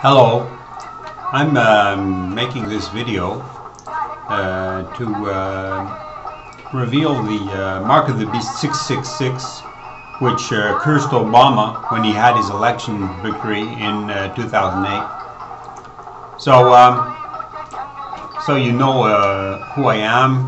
Hello, I'm making this video to reveal the mark of the beast 666, which cursed Obama when he had his election victory in 2008. So you know who I am.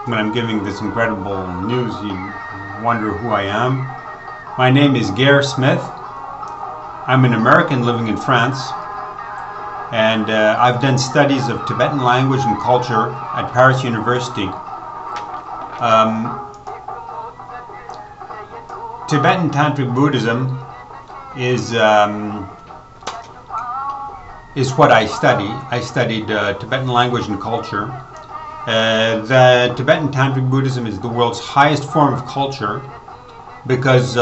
When I'm giving this incredible news, you wonder who I am. My name is Gare Smith. I'm an American living in France, and I've done studies of Tibetan language and culture at Paris University. Tibetan Tantric Buddhism is what I study. I studied Tibetan language and culture. The Tibetan Tantric Buddhism is the world's highest form of culture because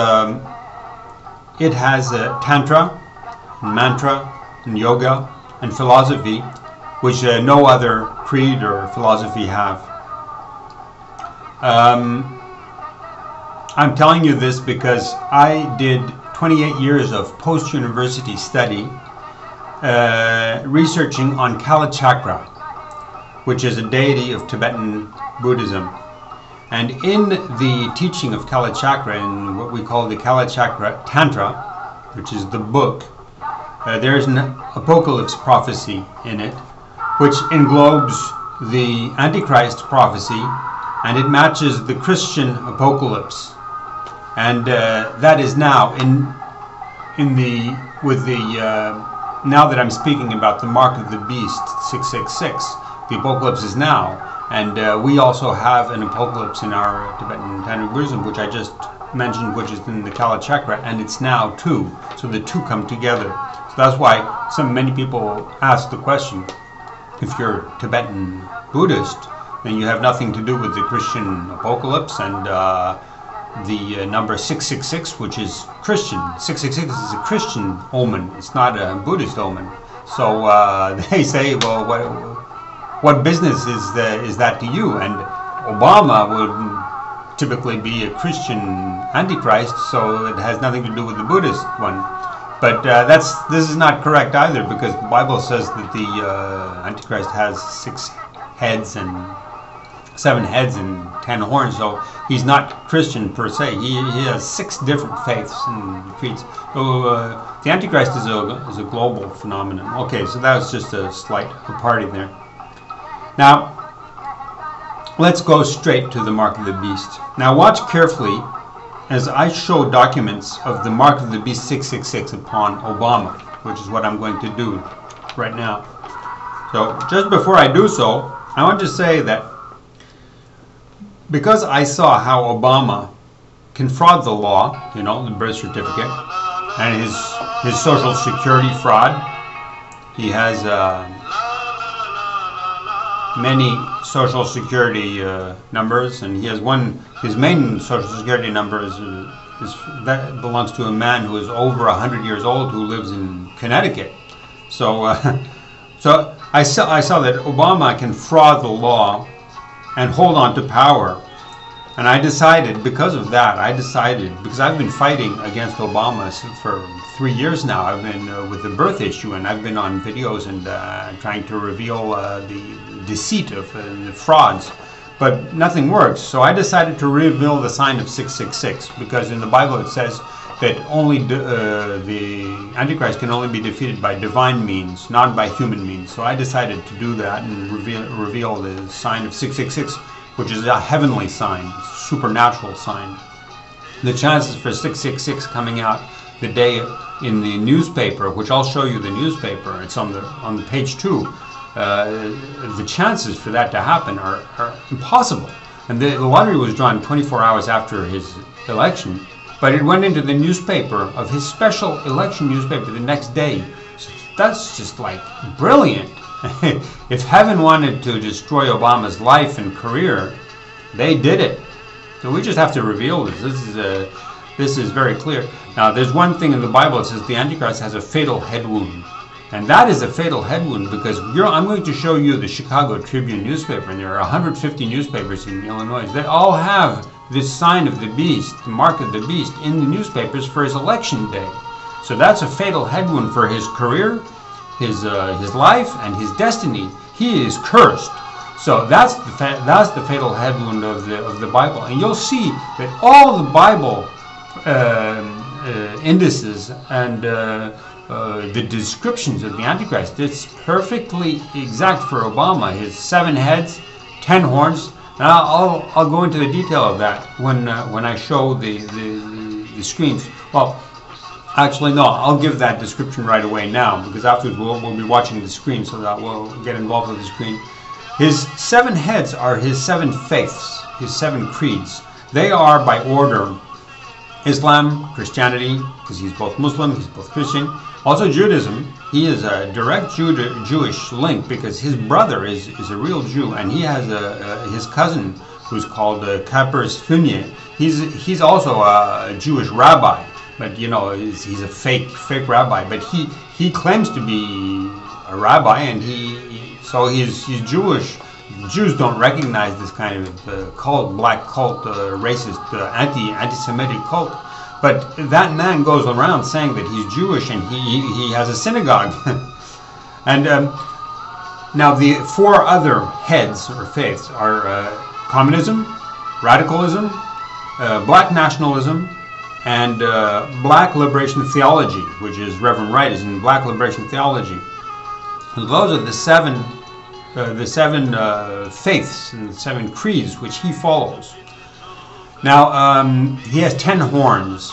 it has Tantra, and Mantra, and Yoga, and philosophy, which no other creed or philosophy have. I'm telling you this because I did 28 years of post-university study researching on Kalachakra, which is a deity of Tibetan Buddhism. And in the teaching of Kalachakra, in what we call the Kalachakra Tantra, which is the book, there is an apocalypse prophecy in it, which englobes the Antichrist prophecy, and it matches the Christian apocalypse. And that is now now that I'm speaking about the mark of the beast 666, the apocalypse is now. And we also have an apocalypse in our Tibetan Tantric Buddhism, which I just mentioned, which is in the Kalachakra, and it's now too. So the two come together. So that's why many people ask the question, if you're Tibetan Buddhist, then you have nothing to do with the Christian apocalypse and the number 666, which is Christian. 666 is a Christian omen. It's not a Buddhist omen. So they say, well, what business is that to you? And Obama would typically be a Christian Antichrist, so it has nothing to do with the Buddhist one. But this is not correct either, because the Bible says that the Antichrist has 7 heads and 10 horns, so he's not Christian per se. He has 6 different faiths and creeds. So the Antichrist is a global phenomenon. Okay, so that was just a slight party there. Now, let's go straight to the mark of the beast. Now watch carefully as I show documents of the mark of the beast 666 upon Obama, which is what I'm going to do right now. So just before I do so, I want to say that because I saw how Obama can fraud the law, you know, the birth certificate, and his social security fraud, he has many social security numbers, and he has his main social security number that belongs to a man who is over 100 years old who lives in Connecticut. So so I saw that Obama can fraud the law and hold on to power, and I decided, because of that, because I've been fighting against Obama for 3 years now. I've been with the birth issue, and I've been on videos and trying to reveal the deceit of the frauds, but nothing works. So I decided to reveal the sign of 666, because in the Bible it says that only the Antichrist can only be defeated by divine means, not by human means. So I decided to do that and reveal the sign of 666, which is a heavenly sign, supernatural sign. The chances for 666 coming out the day in the newspaper, which I'll show you the newspaper, it's on the page 2. The chances for that to happen are impossible. And the lottery was drawn 24 hours after his election, but it went into the newspaper of his special election newspaper the next day. So that's just like brilliant. If heaven wanted to destroy Obama's life and career, they did it. So we just have to reveal this. This is very clear. Now, there's one thing in the Bible that says the Antichrist has a fatal head wound. And that is a fatal head wound, because I'm going to show you the Chicago Tribune newspaper, and there are 150 newspapers in Illinois. They all have this sign of the beast, the mark of the beast, in the newspapers for his election day. So that's a fatal head wound for his career, his life, and his destiny. He is cursed. So that's the fatal head wound of the Bible. And you'll see that all the Bible indices and the descriptions of the Antichrist, it's perfectly exact for Obama. His 7 heads, 10 horns. And I'll go into the detail of that when I show the screens. Well, actually no, I'll give that description right away now, because afterwards we'll be watching the screen, so that we'll get involved with the screen. His 7 heads are his 7 faiths, his 7 creeds. They are by order: Islam, Christianity, because he's both Muslim, he's both Christian. Also Judaism. He is a direct Jewish link, because his brother is a real Jew, and he has his cousin who's called Kapers Funye. He's also a Jewish rabbi, but you know he's a fake rabbi. But he claims to be a rabbi, and so he's Jewish. Jews don't recognize this kind of cult, black cult, racist, anti-Semitic cult. But that man goes around saying that he's Jewish, and he has a synagogue. And now the 4 other heads or faiths are communism, radicalism, black nationalism, and black liberation theology, which is Reverend Wright is in black liberation theology. And those are the 7 faiths and the 7 creeds which he follows. Now, he has 10 horns.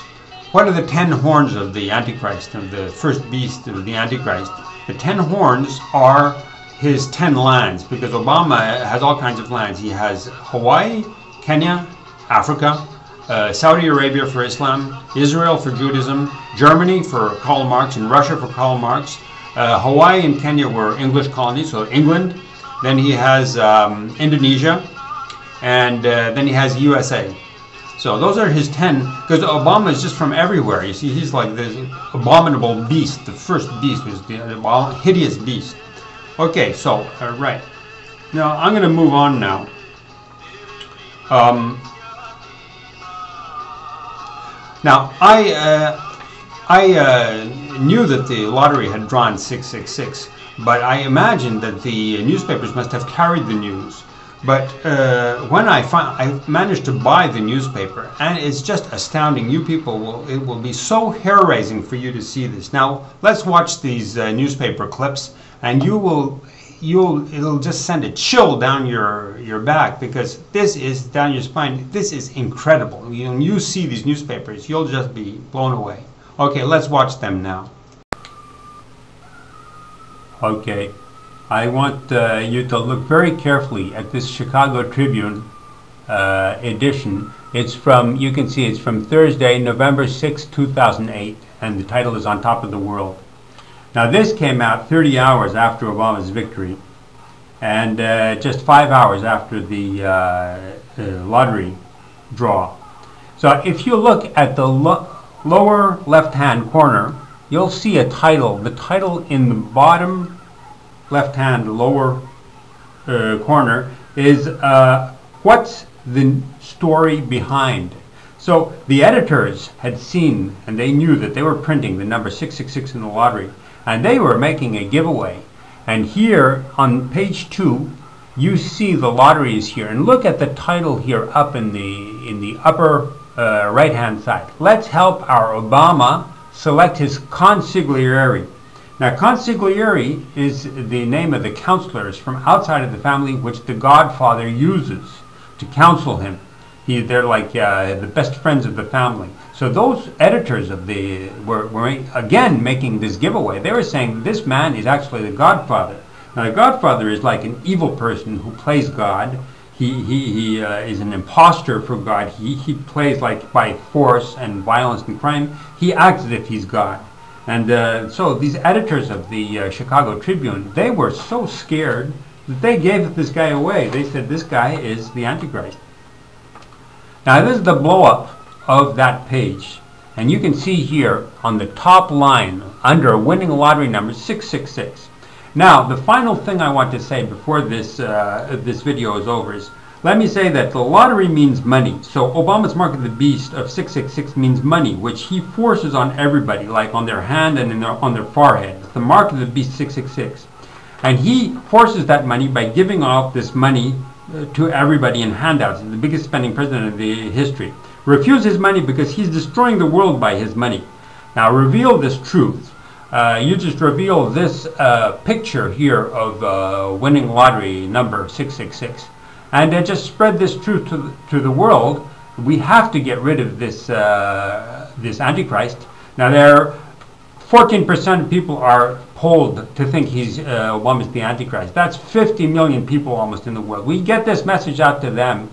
What are the 10 horns of the Antichrist, of the first beast of the Antichrist? The 10 horns are his 10 lands, because Obama has all kinds of lands. He has Hawaii, Kenya, Africa, Saudi Arabia for Islam, Israel for Judaism, Germany for Karl Marx, and Russia for Karl Marx. Hawaii and Kenya were English colonies, so England. Then he has Indonesia, and then he has USA. So those are his 10, because Obama is just from everywhere. You see, he's like this abominable beast. The first beast was the hideous beast. Okay, so, right. Now, I'm going to move on now. Now, I knew that the lottery had drawn 666, but I imagined that the newspapers must have carried the news. But when I managed to buy the newspaper, and it's just astounding. You people it will be so hair-raising for you to see this. Now let's watch these newspaper clips, and it'll just send a chill down your back, because this is down your spine. This is incredible. When you see these newspapers, you'll just be blown away. Okay, let's watch them now. Okay. I want you to look very carefully at this Chicago Tribune edition. It's from, you can see it's from Thursday, November 6, 2008, and the title is On Top of the World. Now this came out 30 hours after Obama's victory, and just 5 hours after the lottery draw. So if you look at the lower left-hand corner, you'll see a title. The title in the bottom left-hand lower corner is what's the story behind. So the editors had seen, and they knew that they were printing the number 666 in the lottery, and they were making a giveaway. And here on page 2 you see the lottery is here, and look at the title here up in the upper right hand side. Let's help our Obama select his Consiglieri. Now, Consiglieri is the name of the counselors from outside of the family, which the Godfather uses to counsel him. They're like the best friends of the family. So those editors of were again making this giveaway. They were saying this man is actually the Godfather. Now, the Godfather is like an evil person who plays God. He is an imposter for God. He plays like by force and violence and crime. He acts as if he's God. And so these editors of the Chicago Tribune, they were so scared that they gave this guy away. They said this guy is the Antichrist. Now this is the blow-up of that page. And you can see here on the top line, under winning lottery number 666. Now, the final thing I want to say before this video is over is, Let me say that the lottery means money. So Obama's mark of the beast of 666 means money, which he forces on everybody, like on their hand and on their forehead. It's the mark of the beast 666. And he forces that money by giving out this money to everybody in handouts. He's the biggest spending president in the history. Refuses money because he's destroying the world by his money. Now reveal this truth. You just reveal this picture here of winning lottery number 666. And just spread this truth to the world. We have to get rid of this this Antichrist. Now, there 14% of people are polled to think Obama's the Antichrist. That's 50 million people almost in the world. We get this message out to them.